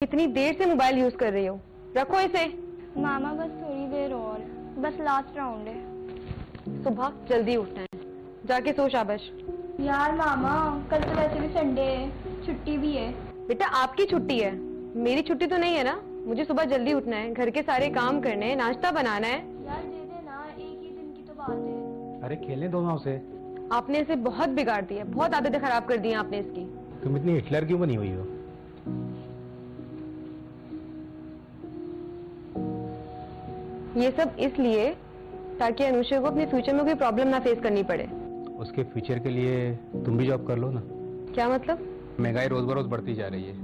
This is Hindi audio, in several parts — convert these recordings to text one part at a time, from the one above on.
इतनी देर से मोबाइल यूज कर रही हो, रखो इसे। मामा बस थोड़ी देर और, बस लास्ट राउंड है। सुबह जल्दी उठना है, जाके सो शाबाश। यार मामा, कल तो वैसे भी संडे है, छुट्टी भी है। बेटा आपकी छुट्टी है, मेरी छुट्टी तो नहीं है ना। मुझे सुबह जल्दी उठना है, घर के सारे काम करने हैं, नाश्ता बनाना है। यार दे देना, एक ही दिन की तो बात है। अरे खेलने दो ना उसे। आपने इसे बहुत बिगाड़ दिया, बहुत आदतें खराब कर दी हैं आपने इसकी। तुम इतनी हिटलर क्यों बनी हुई हो? ये सब इसलिए ताकि अनुषा को अपने फ्यूचर में कोई प्रॉब्लम ना फेस करनी पड़े। उसके फ्यूचर के लिए तुम भी जॉब कर लो ना। क्या मतलब? महंगाई रोज बरोज बढ़ती जा रही है।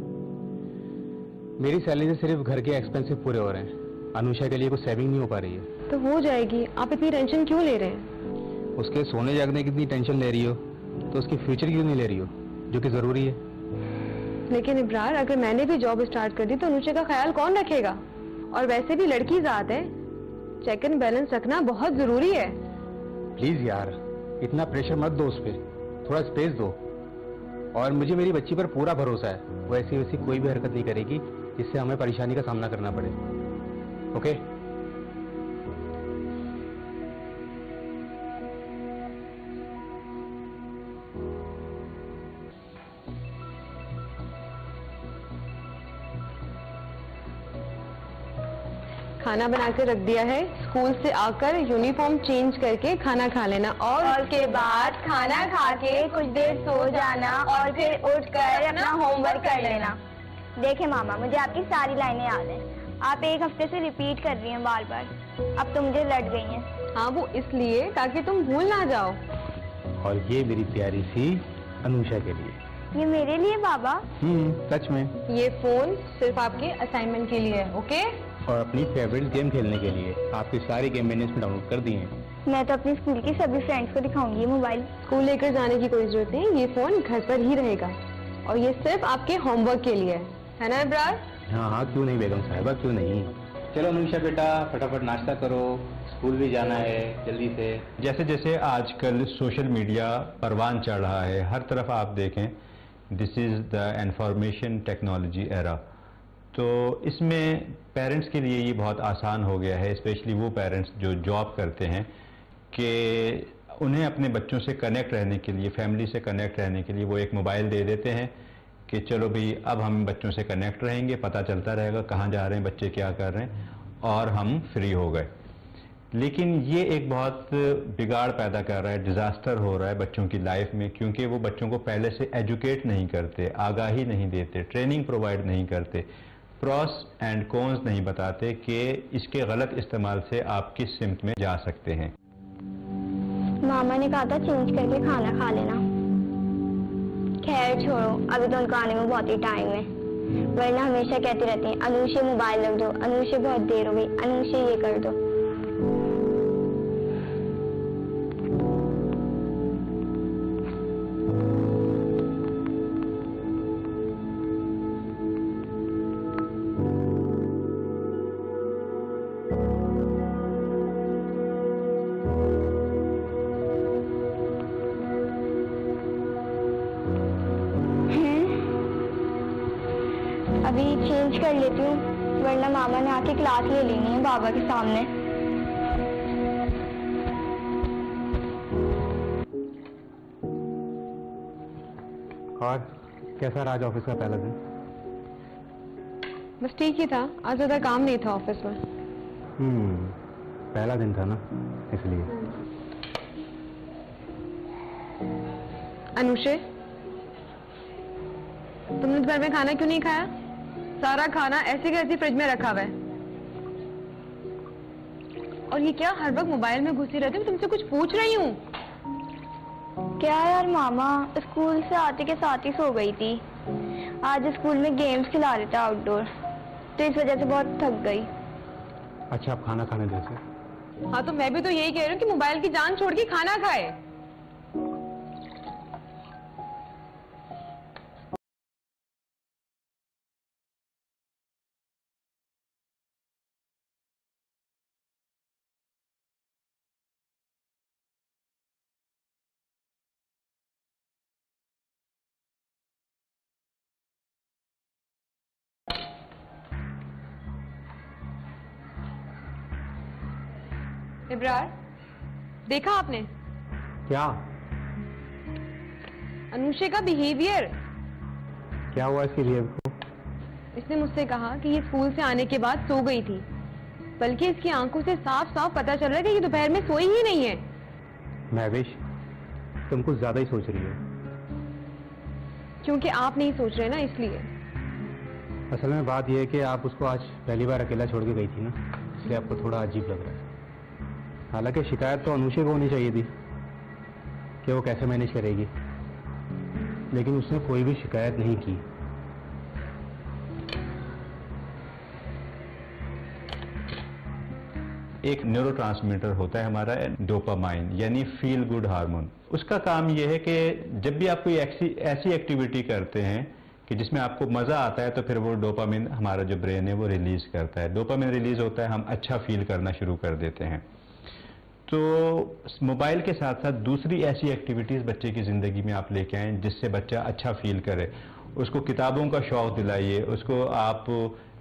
मेरी सैलरी से सिर्फ घर के एक्सपेंसिव पूरे हो रहे हैं, अनुषा के लिए कुछ सेविंग नहीं हो पा रही है। तो हो जाएगी, आप इतनी टेंशन क्यों ले रहे हैं? उसके सोने जागने की इतनी टेंशन ले रही हो तो उसकी फ्यूचर क्यों नहीं ले रही हो, जो कि जरूरी है। लेकिन इब्रार, अगर मैंने भी जॉब स्टार्ट कर दी तो अनुषा का ख्याल कौन रखेगा? और वैसे भी लड़की जात है, चेक एंड बैलेंस रखना बहुत जरूरी है। प्लीज यार, इतना प्रेशर मत दो उस पर, थोड़ा स्पेस दो। और मुझे मेरी बच्ची पर पूरा भरोसा है, वो ऐसी वैसी कोई भी हरकत नहीं करेगी जिससे हमें परेशानी का सामना करना पड़े। ओके? खाना बना कर रख दिया है, स्कूल से आकर यूनिफॉर्म चेंज करके खाना खा लेना और उसके बाद खाना खा के कुछ देर सो जाना और फिर उठकर अपना होमवर्क कर लेना। देखे मामा, मुझे आपकी सारी लाइनें याद हैं। आप एक हफ्ते से रिपीट कर रही हैं बार बार, अब तो मुझे लट गई हैं। हाँ, वो इसलिए ताकि तुम भूल ना जाओ। और ये मेरी प्यारी सी अनुषा के लिए। ये मेरे लिए बाबा? सच में। ये फोन सिर्फ आपके असाइनमेंट के लिए है, ओके? और अपनी फेवरेट गेम खेलने के लिए। आपकी सारी गेम मैंने इसमें डाउनलोड कर दी हैं। मैं तो अपनी स्कूल की सभी फ्रेंड्स को दिखाऊंगी ये मोबाइल। स्कूल लेकर जाने की कोई जरूरत नहीं, ये फोन घर पर ही रहेगा और ये सिर्फ आपके होमवर्क के लिए है ना इब्रार? हाँ हाँ, क्यों नहीं बेगम साहिबा, क्यों नहीं। चलो अनुषा बेटा, फटाफट नाश्ता करो, स्कूल भी जाना है जल्दी से। जैसे जैसे आजकल सोशल मीडिया परवान चढ़ रहा है, हर तरफ आप देखें, this is the information technology era. तो इसमें पेरेंट्स के लिए ये बहुत आसान हो गया है, स्पेशली वो पेरेंट्स जो जॉब करते हैं, कि उन्हें अपने बच्चों से कनेक्ट रहने के लिए, फैमिली से कनेक्ट रहने के लिए वो एक मोबाइल दे देते हैं कि चलो भाई अब हम बच्चों से कनेक्ट रहेंगे, पता चलता रहेगा कहाँ जा रहे हैं बच्चे, क्या कर रहे हैं, और हम फ्री हो गए। लेकिन ये एक बहुत बिगाड़ पैदा कर रहा है, डिज़ास्टर हो रहा है बच्चों की लाइफ में, क्योंकि वो बच्चों को पहले से एजुकेट नहीं करते, आगाही नहीं देते, ट्रेनिंग प्रोवाइड नहीं करते, प्रॉस एंड कॉन्स नहीं बताते कि इसके गलत इस्तेमाल से आप किस सिमत में जा सकते हैं। मामा ने कहा था चेंज करके खाना खा लेना। खैर छोड़ो, अभी तो उनको आने में बहुत ही टाइम है, वरना हमेशा कहती रहती हैं अनुषा मोबाइल रख दो, अनुषा बहुत देर हो गई, अनुषा ये कर दो। अभी चेंज कर लेती हूँ, वरना मामा ने आके क्लास ले लेनी है बाबा के सामने। और कैसा रहा आज ऑफिस का पहला दिन? बस ठीक ही था, आज ज्यादा काम नहीं था ऑफिस में। पहला दिन था ना, इसलिए। अनुषे, तुमने घर में खाना क्यों नहीं खाया? सारा खाना ऐसे के ऐसे फ्रिज में रखा हुआ है। और ये क्या, हर वक्त मोबाइल में घुसी रहती हूँ? तुमसे कुछ पूछ रही हूँ। क्या यार मामा, स्कूल से आते के साथ ही सो गई थी। आज स्कूल में गेम्स खिला रहे थे आउटडोर, तो इस वजह से बहुत थक गई। अच्छा, आप खाना खाने दे से। हाँ, तो मैं भी तो यही कह रही हूँ कि मोबाइल की जान छोड़ के खाना खाए। इब्रार, देखा आपने क्या? अनुषे का बिहेवियर। क्या हुआ इसके बिहेवियर को? इसने मुझसे कहा कि ये स्कूल से आने के बाद सो गई थी, बल्कि इसकी आंखों से साफ साफ पता चल रहा है कि ये दोपहर में सोई ही नहीं है। महवेश, तुम कुछ ज्यादा ही सोच रही हो। क्योंकि आप नहीं सोच रहे ना, इसलिए। असल में बात यह है कि आप उसको आज पहली बार अकेला छोड़ के गई थी ना, इसलिए आपको थोड़ा अजीब लग रहा है। हालांकि शिकायत तो अनुषे को होनी चाहिए थी कि वो कैसे मैनेज करेगी, लेकिन उसने कोई भी शिकायत नहीं की। एक न्यूरोट्रांसमीटर होता है हमारा डोपामाइन, यानी फील गुड हार्मोन। उसका काम यह है कि जब भी आप कोई ऐसी एक्टिविटी करते हैं कि जिसमें आपको मजा आता है, तो फिर वो डोपामाइन हमारा जो ब्रेन है वो रिलीज करता है। डोपामाइन रिलीज होता है, हम अच्छा फील करना शुरू कर देते हैं। तो मोबाइल के साथ साथ दूसरी ऐसी एक्टिविटीज बच्चे की जिंदगी में आप लेके आए जिससे बच्चा अच्छा फील करे। उसको किताबों का शौक दिलाइए, उसको आप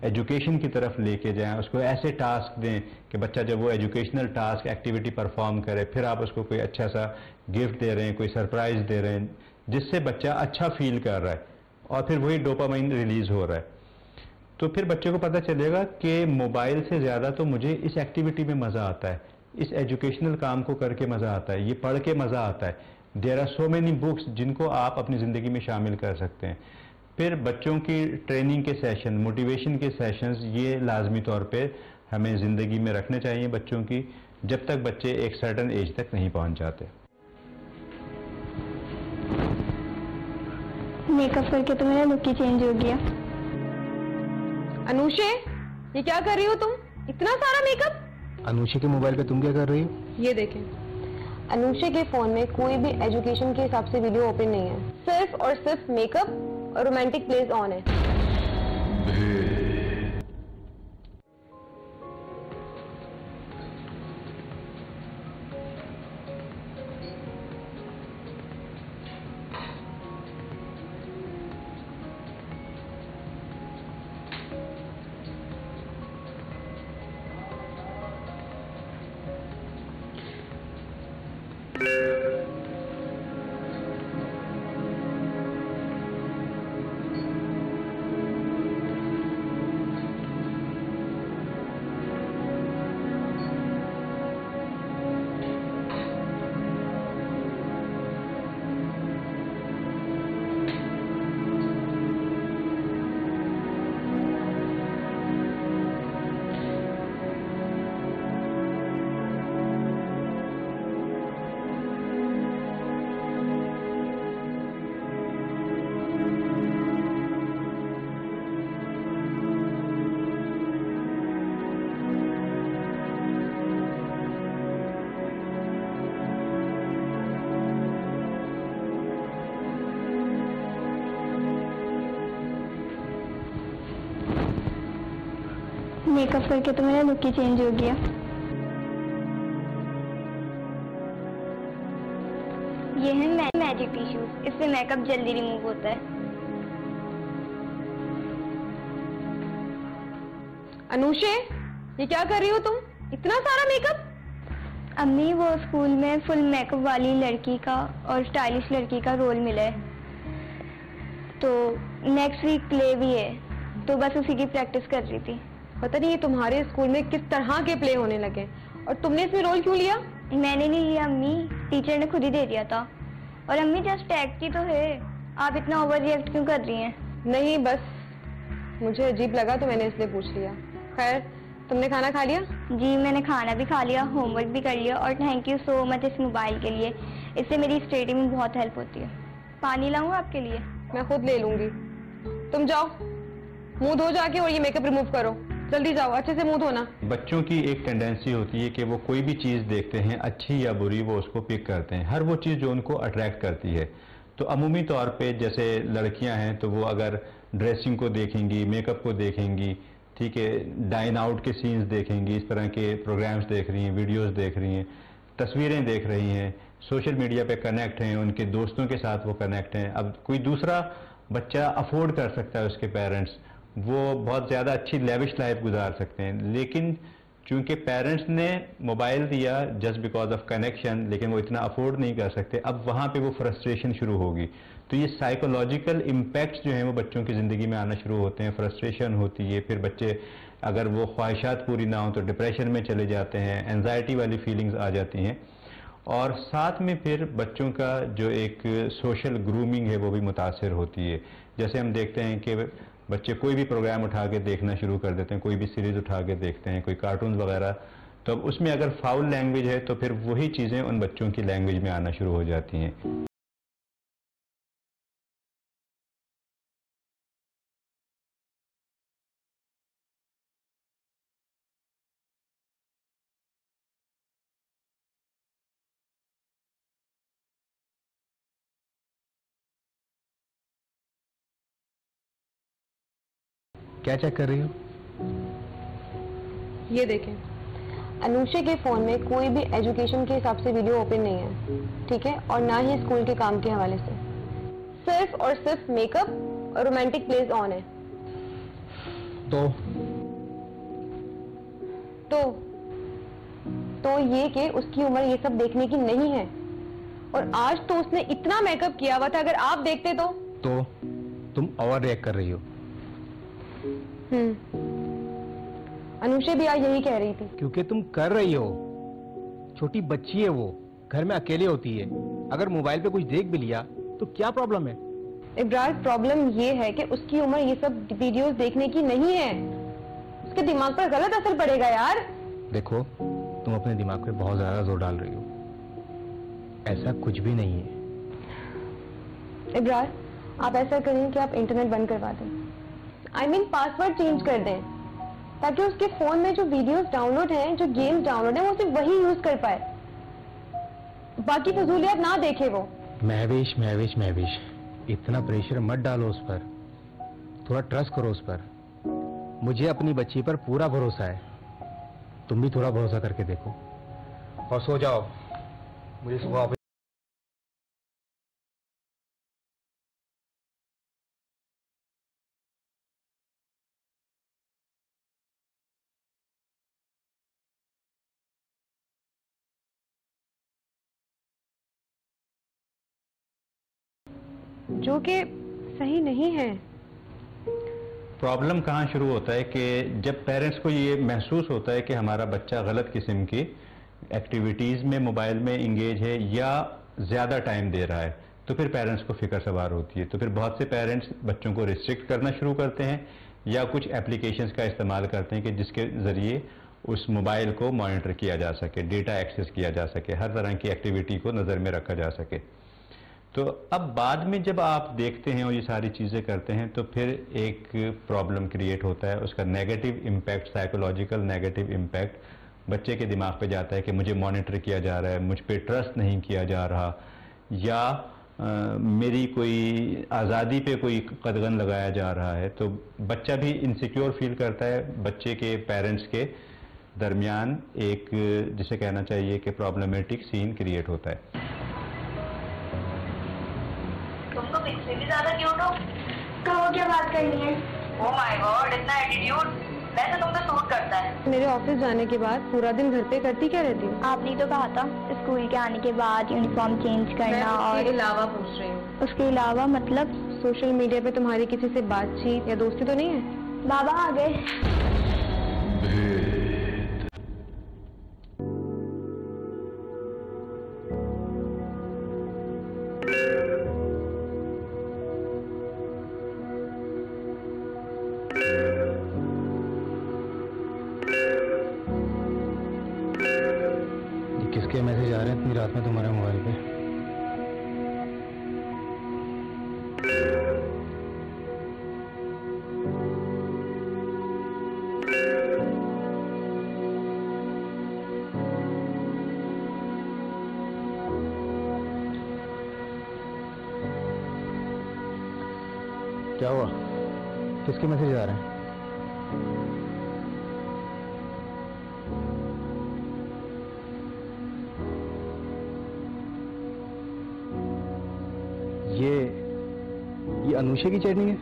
एजुकेशन की तरफ लेके जाएं, उसको ऐसे टास्क दें कि बच्चा जब वो एजुकेशनल टास्क एक्टिविटी परफॉर्म करे, फिर आप उसको कोई अच्छा सा गिफ्ट दे रहे हैं, कोई सरप्राइज दे रहे हैं, जिससे बच्चा अच्छा फील कर रहा है और फिर वही डोपामाइन रिलीज हो रहा है। तो फिर बच्चे को पता चलेगा कि मोबाइल से ज़्यादा तो मुझे इस एक्टिविटी में मज़ा आता है, इस एजुकेशनल काम को करके मज़ा आता है, ये पढ़ के मज़ा आता है। There are so many books जिनको आप अपनी ज़िंदगी में शामिल कर सकते हैं। फिर बच्चों की ट्रेनिंग के सेशन, मोटिवेशन के सेशंस, ये लाजमी तौर पे हमें ज़िंदगी में रखने चाहिए बच्चों की, जब तक बच्चे एक सर्टन एज तक नहीं पहुंच जाते। मेकअप करके तो मेरा लुक ही चेंज हो गया। अनुषे, ये क्या कर रही हो तुम? इतना सारा मेकअप? अनुषे के मोबाइल पे तुम क्या कर रही हो? ये देखें, अनुषे के फोन में कोई भी एजुकेशन के हिसाब से वीडियो ओपन नहीं है, सिर्फ और सिर्फ मेकअप और रोमांटिक प्लेस ऑन है। मेकअप करके तो मेरा लुक ही चेंज हो गया। ये है मैजिक टिश्यूज, इससे मेकअप जल्दी रिमूव होता है। अनुषे, ये क्या कर रही हो तुम? इतना सारा मेकअप? अम्मी, वो स्कूल में फुल मेकअप वाली लड़की का और स्टाइलिश लड़की का रोल मिला है, तो नेक्स्ट वीक प्ले भी है, तो बस उसी की प्रैक्टिस कर रही थी। पता नहीं ये तुम्हारे स्कूल में किस तरह के प्ले होने लगे, और तुमने इसमें रोल क्यों लिया? मैंने नहीं लिया अम्मी, टीचर ने खुद ही दे दिया था। और अम्मी, जस्ट एक्ट ही तो है, आप इतना ओवर रिएक्ट क्यों कर रही हैं? नहीं, बस मुझे अजीब लगा तो मैंने इसलिए पूछ लिया। खैर, तुमने खाना खा लिया? जी, मैंने खाना भी खा लिया, होमवर्क भी कर लिया, और थैंक यू सो मच इस मोबाइल के लिए, इससे मेरी स्टडी में बहुत हेल्प होती है। पानी लाऊं आपके लिए? मैं खुद ले लूंगी। तुम जाओ, मुंह धो जाके और ये मेकअप रिमूव करो। जल्दी जाओ, अच्छे से मुंह धोना। बच्चों की एक टेंडेंसी होती है कि वो कोई भी चीज़ देखते हैं, अच्छी या बुरी, वो उसको पिक करते हैं, हर वो चीज़ जो उनको अट्रैक्ट करती है। तो अमूमी तौर पे जैसे लड़कियां हैं तो वो अगर ड्रेसिंग को देखेंगी, मेकअप को देखेंगी, ठीक है, डाइन आउट के सीन्स देखेंगी, इस तरह के प्रोग्राम्स देख रही हैं, वीडियोस देख रही हैं, तस्वीरें देख रही हैं, सोशल मीडिया पे कनेक्ट हैं, उनके दोस्तों के साथ वो कनेक्ट हैं। अब कोई दूसरा बच्चा अफोर्ड कर सकता है, उसके पेरेंट्स वो बहुत ज़्यादा अच्छी लेविश लाइफ गुजार सकते हैं, लेकिन क्योंकि पेरेंट्स ने मोबाइल दिया जस्ट बिकॉज ऑफ कनेक्शन, लेकिन वो इतना अफोर्ड नहीं कर सकते, अब वहाँ पे वो फ्रस्ट्रेशन शुरू होगी। तो ये साइकोलॉजिकल इम्पैक्ट्स जो हैं वो बच्चों की ज़िंदगी में आना शुरू होते हैं, फ्रस्ट्रेशन होती है, फिर बच्चे अगर वो ख्वाहिशात पूरी ना हो तो डिप्रेशन में चले जाते हैं, एंजाइटी वाली फीलिंग्स आ जाती हैं, और साथ में फिर बच्चों का जो एक सोशल ग्रूमिंग है वो भी मुतासर होती है। जैसे हम देखते हैं कि बच्चे कोई भी प्रोग्राम उठा के देखना शुरू कर देते हैं, कोई भी सीरीज़ उठा के देखते हैं, कोई कार्टून वगैरह, तो अब उसमें अगर फाउल लैंग्वेज है तो फिर वही चीज़ें उन बच्चों की लैंग्वेज में आना शुरू हो जाती हैं। क्या चेक कर रही हो? ये देखें, अनुषा के फोन में कोई भी एजुकेशन के हिसाब से वीडियो ओपन नहीं है, ठीक है, और ना ही स्कूल के काम के हवाले से। सिर्फ और सिर्फ मेकअप और रोमांटिक प्लेस ऑन है। तो ये कि उसकी उम्र ये सब देखने की नहीं है, और आज तो उसने इतना मेकअप किया हुआ था, अगर आप देखते तो तुम ओवर रिएक्ट कर रही हो। अनुषा भी आज यही कह रही थी। क्योंकि तुम कर रही हो। छोटी बच्ची है वो, घर में अकेले होती है, अगर मोबाइल पे कुछ देख भी लिया तो क्या प्रॉब्लम है? इब्रार, प्रॉब्लम ये है कि उसकी उम्र ये सब वीडियोस देखने की नहीं है, उसके दिमाग पर गलत असर पड़ेगा यार। देखो, तुम अपने दिमाग पे बहुत ज्यादा जोर डाल रही हो, ऐसा कुछ भी नहीं है। इब्रार, आप ऐसा करें कि आप इंटरनेट बंद करवा दें, I mean पासवर्ड चेंज कर दें, ताकि उसके फोन में जो वीडियोस डाउनलोड हैं, जो गेम्स डाउनलोड हैं, वो सिर्फ वही यूज कर पाए, बाकी फजूलियात ना देखे वो। महविश, इतना प्रेशर मत डालो उस पर, थोड़ा ट्रस्ट करो उस पर। मुझे अपनी बच्ची पर पूरा भरोसा है, तुम भी थोड़ा भरोसा करके देखो और सो जाओ। मुझे सुबह जो कि सही नहीं है। प्रॉब्लम कहाँ शुरू होता है कि जब पेरेंट्स को ये महसूस होता है कि हमारा बच्चा गलत किस्म की एक्टिविटीज़ में मोबाइल में इंगेज है या ज़्यादा टाइम दे रहा है, तो फिर पेरेंट्स को फिक्र सवार होती है। तो फिर बहुत से पेरेंट्स बच्चों को रिस्ट्रिक्ट करना शुरू करते हैं या कुछ एप्लीकेशंस का इस्तेमाल करते हैं कि जिसके ज़रिए उस मोबाइल को मॉनिटर किया जा सके, डेटा एक्सेस किया जा सके, हर तरह की एक्टिविटी को नज़र में रखा जा सके। तो अब बाद में जब आप देखते हैं और ये सारी चीज़ें करते हैं तो फिर एक प्रॉब्लम क्रिएट होता है, उसका negative impact, psychological negative impact बच्चे के दिमाग पे जाता है कि मुझे मॉनिटर किया जा रहा है, मुझ पे ट्रस्ट नहीं किया जा रहा, या मेरी कोई आज़ादी पे कोई कदगन लगाया जा रहा है। तो बच्चा भी इनसिक्योर फील करता है, बच्चे के पेरेंट्स के दरमियान एक, जिसे कहना चाहिए कि प्रॉब्लमेटिक सीन क्रिएट होता है। तुम तो मुझसे भी ज्यादा क्यूट हो। कहो क्या बात करनी है? ओह माय गॉड, इतना एटीट्यूड वैसे तुम पे सूट करता है। मेरे ऑफिस जाने के बाद पूरा दिन घर पे करती क्या रहती हूँ? आपने तो कहा था स्कूल के आने के बाद यूनिफॉर्म चेंज करना, और उसके अलावा पूछ रही हूँ। उसके अलावा मतलब सोशल मीडिया पे तुम्हारी किसी से बातचीत या दोस्ती तो नहीं है? बाबा आ गए। किसके मैसेज आ रहे हैं इतनी रात में तुम्हारे मोबाइल पे? क्या हुआ? किसके मैसेज आ रहे हैं? ये अनुषा की चैटिंग है?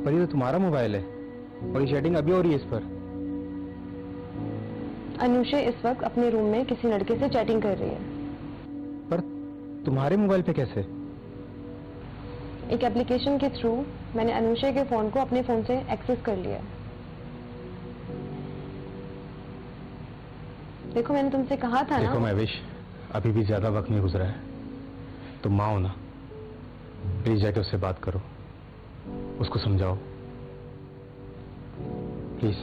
पर ये तो तुम्हारा मोबाइल है और ये चैटिंग अभी हो रही है इस पर। अनुषा इस वक्त अपने रूम में किसी लड़के से चैटिंग कर रही है। पर तुम्हारे मोबाइल पे कैसे? एक एप्लीकेशन के थ्रू मैंने अनुषा के फोन को अपने फोन से एक्सेस कर लिया। देखो मैंने तुमसे कहा था ना। देखो महविश, अभी भी ज्यादा वक्त नहीं गुजरा है, तुम माँ हो ना, प्लीज जाके उससे बात करो, उसको समझाओ प्लीज।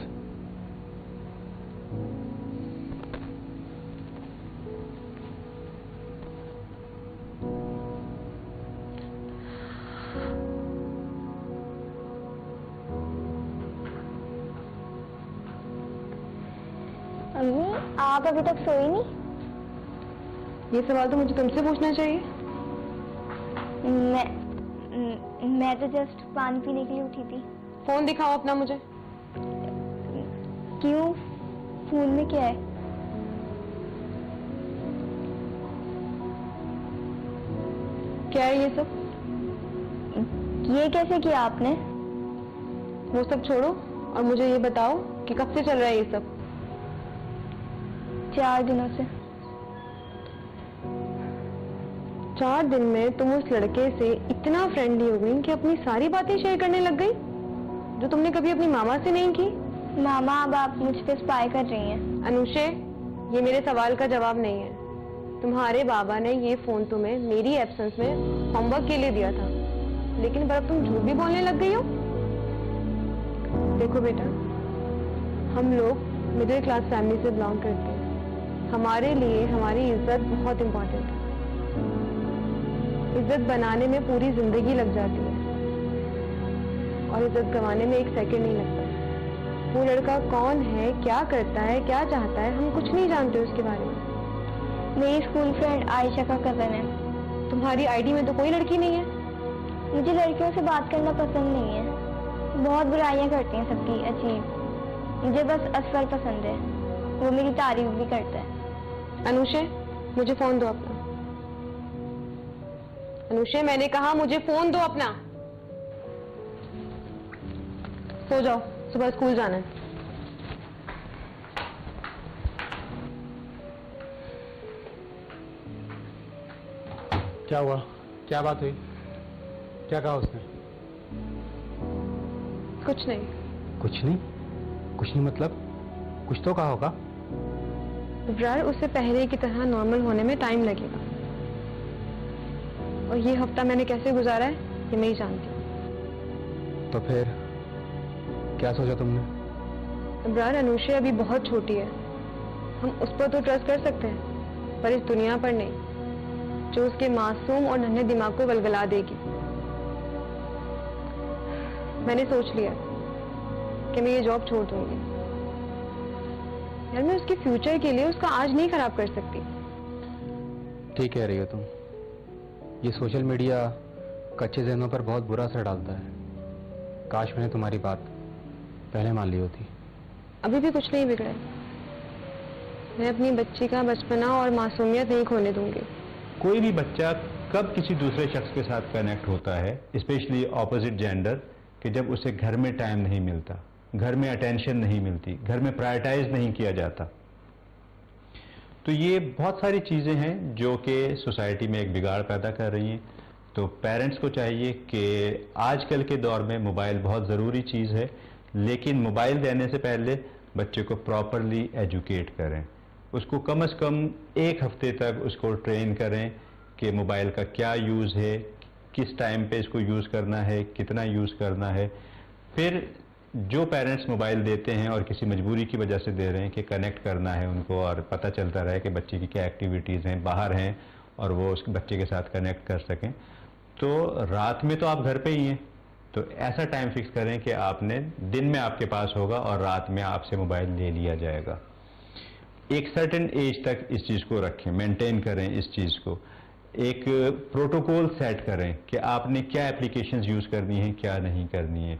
अम्मी, आप अभी तक सोई नहीं? ये सवाल तो मुझे तुमसे पूछना चाहिए। मैं तो जस्ट पानी पीने के लिए उठी थी। फोन दिखाओ अपना मुझे। क्यों? फोन में क्या है? क्या है ये सब? ये कैसे किया आपने? वो सब छोड़ो और मुझे ये बताओ कि कब से चल रहा है ये सब? 4 दिनों से। 4 दिन में तुम उस लड़के से इतना फ्रेंडली हो गई कि अपनी सारी बातें शेयर करने लग गई जो तुमने कभी अपनी मामा से नहीं की। मामा, अब आप मुझ पे स्पाई कर रही हैं। अनुषे, ये मेरे सवाल का जवाब नहीं है। तुम्हारे बाबा ने ये फोन तुम्हें मेरी एब्सेंस में होमवर्क के लिए दिया था, लेकिन पर अब तुम झूठ भी बोलने लग गई हो। देखो बेटा, हम लोग मिडिल क्लास फैमिली से बिलोंग करते हैं। हमारे लिए हमारी इज्जत बहुत इम्पोर्टेंट है। इज्जत बनाने में पूरी जिंदगी लग जाती है और इज्जत गंवाने में 1 सेकंड नहीं लगता। वो लड़का कौन है, क्या करता है, क्या चाहता है, हम कुछ नहीं जानते उसके बारे में। मेरी स्कूल फ्रेंड आयशा का कजन है। तुम्हारी आईडी में तो कोई लड़की नहीं है। मुझे लड़कियों से बात करना पसंद नहीं है। बहुत बुराइयां करती हैं सबकी, अजीब। मुझे बस असफल पसंद है, वो मेरी तारीफ भी करता है। अनुषे, मुझे फोन दो अपना। अनुषे, मैंने कहा मुझे फोन दो अपना। सो जाओ, सुबह स्कूल जाना है। क्या हुआ? क्या बात हुई? क्या कहा उसने? कुछ नहीं। कुछ नहीं? कुछ नहीं मतलब? कुछ तो कहा होगा। इब्रार, उससे पहले की तरह नॉर्मल होने में टाइम लगेगा और ये हफ्ता मैंने कैसे गुजारा है ये मैं ही जानती हूँ। तो फिर क्या सोचा तुमने? इब्रार, अनुषा अभी बहुत छोटी है। हम उस पर तो ट्रस्ट कर सकते हैं, पर इस दुनिया पर नहीं, जो उसके मासूम और नन्हे दिमाग को गलगला देगी। मैंने सोच लिया कि मैं ये जॉब छोड़ दूंगी। यार, मैं उसके फ्यूचर के लिए उसका आज नहीं खराब कर सकती। ठीक कह रही हो तुम। ये सोशल मीडिया कच्चे जहनों पर बहुत बुरा असर डालता है। काश मैंने तुम्हारी बात पहले मान ली होती। अभी भी कुछ नहीं बिगड़ा। मैं अपनी बच्ची का बचपना और मासूमियत नहीं खोने दूंगी। कोई भी बच्चा कब किसी दूसरे शख्स के साथ कनेक्ट होता है, स्पेशली ऑपोजिट जेंडर, कि जब उसे घर में टाइम नहीं मिलता, घर में अटेंशन नहीं मिलती, घर में प्रायोरिटाइज नहीं किया जाता। तो ये बहुत सारी चीज़ें हैं जो कि सोसाइटी में एक बिगाड़ पैदा कर रही हैं। तो पेरेंट्स को चाहिए कि आजकल के दौर में मोबाइल बहुत ज़रूरी चीज़ है, लेकिन मोबाइल देने से पहले बच्चे को प्रॉपरली एजुकेट करें। उसको कम से कम 1 हफ्ते तक उसको ट्रेन करें कि मोबाइल का क्या यूज़ है, किस टाइम पे इसको यूज़ करना है, कितना यूज़ करना है। फिर जो पेरेंट्स मोबाइल देते हैं और किसी मजबूरी की वजह से दे रहे हैं कि कनेक्ट करना है उनको और पता चलता रहे कि बच्चे की क्या एक्टिविटीज़ हैं, बाहर हैं, और वो उस बच्चे के साथ कनेक्ट कर सकें। तो रात में तो आप घर पे ही हैं, तो ऐसा टाइम फिक्स करें कि आपने दिन में आपके पास होगा और रात में आपसे मोबाइल ले लिया जाएगा। एक सर्टेन एज तक इस चीज़ को रखें, मेंटेन करें इस चीज़ को। एक प्रोटोकॉल सेट करें कि आपने क्या एप्लीकेशंस यूज़ करनी है, क्या नहीं करनी है।